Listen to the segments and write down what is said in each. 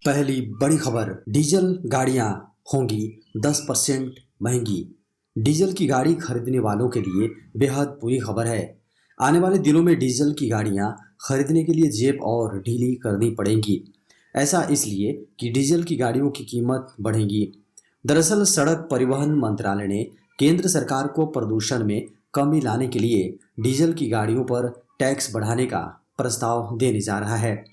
पहली बड़ी खबर, डीजल गाड़ियां होंगी 10% महंगी। डीजल की गाड़ी खरीदने वालों के लिए बेहद बुरी खबर है। आने वाले दिनों में डीजल की गाड़ियां खरीदने के लिए जेब और ढीली करनी पड़ेंगी। ऐसा इसलिए कि डीजल की गाड़ियों की कीमत बढ़ेगी। दरअसल सड़क परिवहन मंत्रालय ने केंद्र सरकार को प्रदूषण में कमी लाने के लिए डीजल की गाड़ियों पर टैक्स बढ़ाने का प्रस्ताव देने जा रहा है।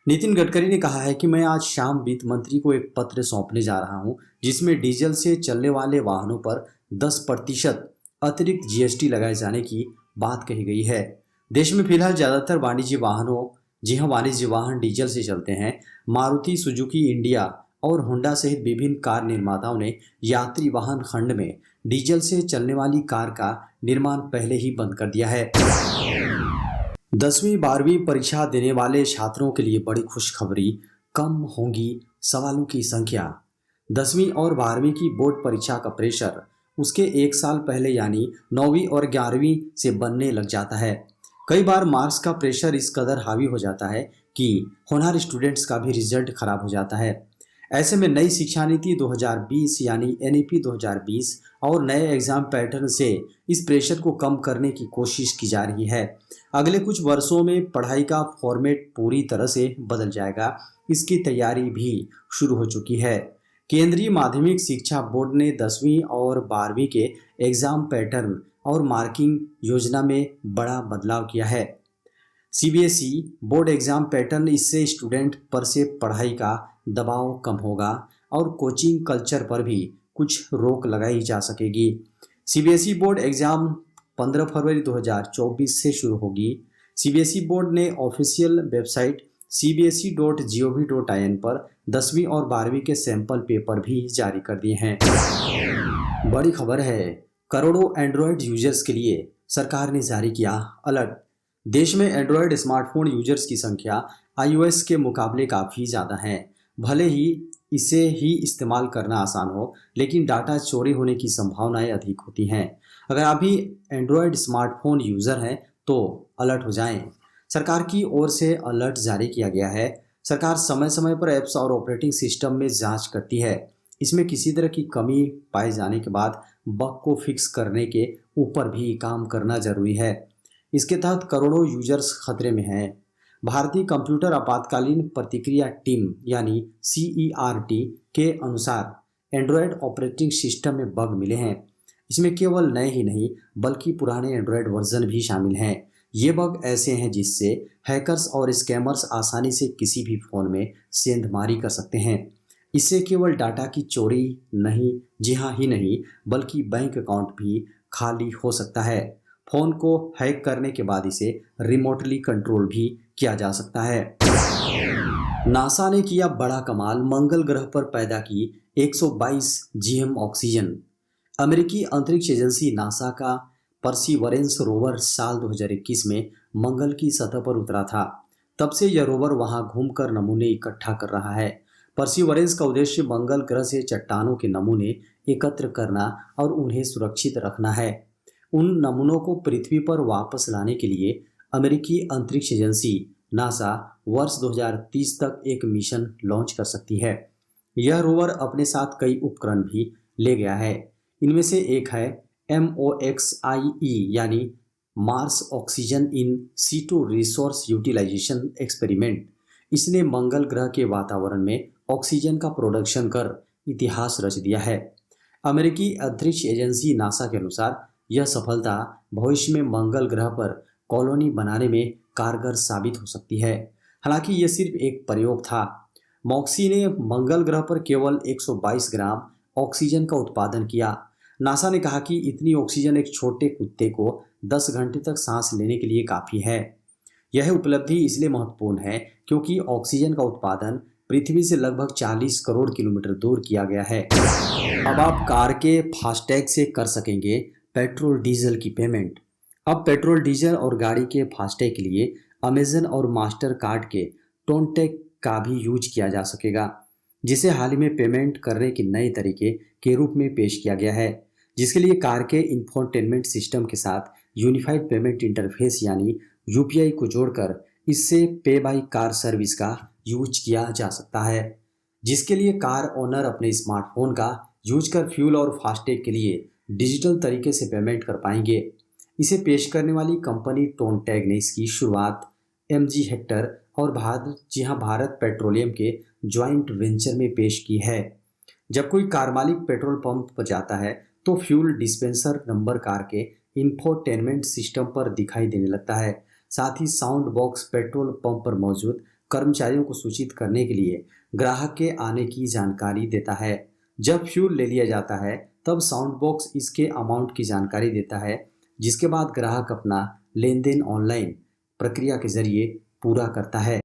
नितिन गडकरी ने कहा है कि मैं आज शाम वित्त मंत्री को एक पत्र सौंपने जा रहा हूं, जिसमें डीजल से चलने वाले वाहनों पर 10% अतिरिक्त जीएसटी लगाए जाने की बात कही गई है। देश में फिलहाल ज्यादातर वाणिज्य वाहनों, जी हाँ, वाणिज्य वाहन डीजल से चलते हैं। मारुति सुजुकी इंडिया और होंडा सहित विभिन्न कार निर्माताओं ने यात्री वाहन खंड में डीजल से चलने वाली कार का निर्माण पहले ही बंद कर दिया है। 10वीं-12वीं परीक्षा देने वाले छात्रों के लिए बड़ी खुशखबरी, कम होंगी सवालों की संख्या। 10वीं और 12वीं की बोर्ड परीक्षा का प्रेशर उसके एक साल पहले यानी 9वीं और 11वीं से बनने लग जाता है। कई बार मार्क्स का प्रेशर इस कदर हावी हो जाता है कि होनहार स्टूडेंट्स का भी रिजल्ट खराब हो जाता है। ऐसे में नई शिक्षा नीति 2020 यानी एनईपी 2020 और नए एग्जाम पैटर्न से इस प्रेशर को कम करने की कोशिश की जा रही है। अगले कुछ वर्षों में पढ़ाई का फॉर्मेट पूरी तरह से बदल जाएगा। इसकी तैयारी भी शुरू हो चुकी है। केंद्रीय माध्यमिक शिक्षा बोर्ड ने 10वीं और 12वीं के एग्जाम पैटर्न और मार्किंग योजना में बड़ा बदलाव किया है। सीबीएसई बोर्ड एग्जाम पैटर्न, इससे स्टूडेंट पर से पढ़ाई का दबाव कम होगा और कोचिंग कल्चर पर भी कुछ रोक लगाई जा सकेगी। सीबीएसई बोर्ड एग्जाम 15 फरवरी 2024 से शुरू होगी। सीबीएसई बोर्ड ने ऑफिशियल वेबसाइट cbse.gov.in पर 10वीं और 12वीं के सैंपल पेपर भी जारी कर दिए हैं। बड़ी खबर है, करोड़ों एंड्रॉयड यूजर्स के लिए सरकार ने जारी किया अलर्ट। देश में एंड्रॉयड स्मार्टफोन यूजर्स की संख्या आईओएस के मुकाबले काफ़ी ज़्यादा है। भले ही इसे ही इस्तेमाल करना आसान हो, लेकिन डाटा चोरी होने की संभावनाएं अधिक होती हैं। अगर आप भी एंड्रॉयड स्मार्टफोन यूज़र हैं तो अलर्ट हो जाएं। सरकार की ओर से अलर्ट जारी किया गया है। सरकार समय समय पर ऐप्स और ऑपरेटिंग सिस्टम में जांच करती है। इसमें किसी तरह की कमी पाए जाने के बाद बग को फिक्स करने के ऊपर भी काम करना जरूरी है। इसके तहत करोड़ों यूजर्स खतरे में हैं। भारतीय कंप्यूटर आपातकालीन प्रतिक्रिया टीम यानी CERT के अनुसार एंड्रॉयड ऑपरेटिंग सिस्टम में बग मिले हैं। इसमें केवल नए ही नहीं बल्कि पुराने एंड्रॉयड वर्जन भी शामिल हैं। ये बग ऐसे हैं जिससे हैकर्स और स्कैमर्स आसानी से किसी भी फ़ोन में सेंधमारी कर सकते हैं। इससे केवल डाटा की चोरी नहीं, जी हाँ ही नहीं, बल्कि बैंक अकाउंट भी खाली हो सकता है। फ़ोन को हैक करने के बाद इसे रिमोटली कंट्रोल भी किया जा सकता है। नासा ने किया बड़ा कमाल, मंगल ग्रह पर पैदा की 122 GM ऑक्सीजन। अमेरिकी अंतरिक्ष एजेंसी नासा का परसीवरेंस रोवर साल 2021 में मंगल की सतह पर उतरा था। तब से यह रोवर वहां घूमकर नमूने इकट्ठा कर रहा है। परसीवरेंस का उद्देश्य मंगल ग्रह से चट्टानों के नमूने एकत्र करना और उन्हें सुरक्षित रखना है। उन नमूनों को पृथ्वी पर वापस लाने के लिए अमेरिकी अंतरिक्ष एजेंसी नासा वर्ष 2030 तक एक मिशन लॉन्च कर सकती है। यह रोवर अपने साथ कई उपकरण भी ले गया है। इनमें से एक है MOXIE यानी Mars oxygen in situ resource utilisation experiment. इसने मंगल ग्रह के वातावरण में ऑक्सीजन का प्रोडक्शन कर इतिहास रच दिया है। अमेरिकी अंतरिक्ष एजेंसी नासा के अनुसार यह सफलता भविष्य में मंगल ग्रह पर कॉलोनी बनाने में कारगर साबित हो सकती है। हालांकि यह सिर्फ एक प्रयोग था। मॉक्सी ने मंगल ग्रह पर केवल 122 ग्राम ऑक्सीजन का उत्पादन किया। नासा ने कहा कि इतनी ऑक्सीजन एक छोटे कुत्ते को 10 घंटे तक सांस लेने के लिए काफ़ी है। यह उपलब्धि इसलिए महत्वपूर्ण है क्योंकि ऑक्सीजन का उत्पादन पृथ्वी से लगभग 40 करोड़ किलोमीटर दूर किया गया है। अब आप कार के फास्टैग से कर सकेंगे पेट्रोल डीजल की पेमेंट। अब पेट्रोल डीजल और गाड़ी के फास्टैग के लिए अमेजन और मास्टर कार्ड के टोनटैग का भी यूज किया जा सकेगा, जिसे हाल ही में पेमेंट करने के नए तरीके के रूप में पेश किया गया है, जिसके लिए कार के इंफोटेनमेंट सिस्टम के साथ यूनिफाइड पेमेंट इंटरफेस यानी UPI को जोड़कर इससे पे बाय कार सर्विस का यूज किया जा सकता है। जिसके लिए कार ओनर अपने स्मार्टफोन का यूज कर फ्यूल और फास्टैग के लिए डिजिटल तरीके से पेमेंट कर पाएंगे। इसे पेश करने वाली कंपनी टोनटैग ने इसकी शुरुआत एमजी हेक्टर और भारत पेट्रोलियम के ज्वाइंट वेंचर में पेश की है। जब कोई कार मालिक पेट्रोल पंप पर जाता है तो फ्यूल डिस्पेंसर नंबर कार के इंफोटेनमेंट सिस्टम पर दिखाई देने लगता है। साथ ही साउंड बॉक्स पेट्रोल पंप पर मौजूद कर्मचारियों को सूचित करने के लिए ग्राहक के आने की जानकारी देता है। जब फ्यूल ले लिया जाता है तब साउंड बॉक्स इसके अमाउंट की जानकारी देता है, जिसके बाद ग्राहक अपना लेन देन ऑनलाइन प्रक्रिया के जरिए पूरा करता है।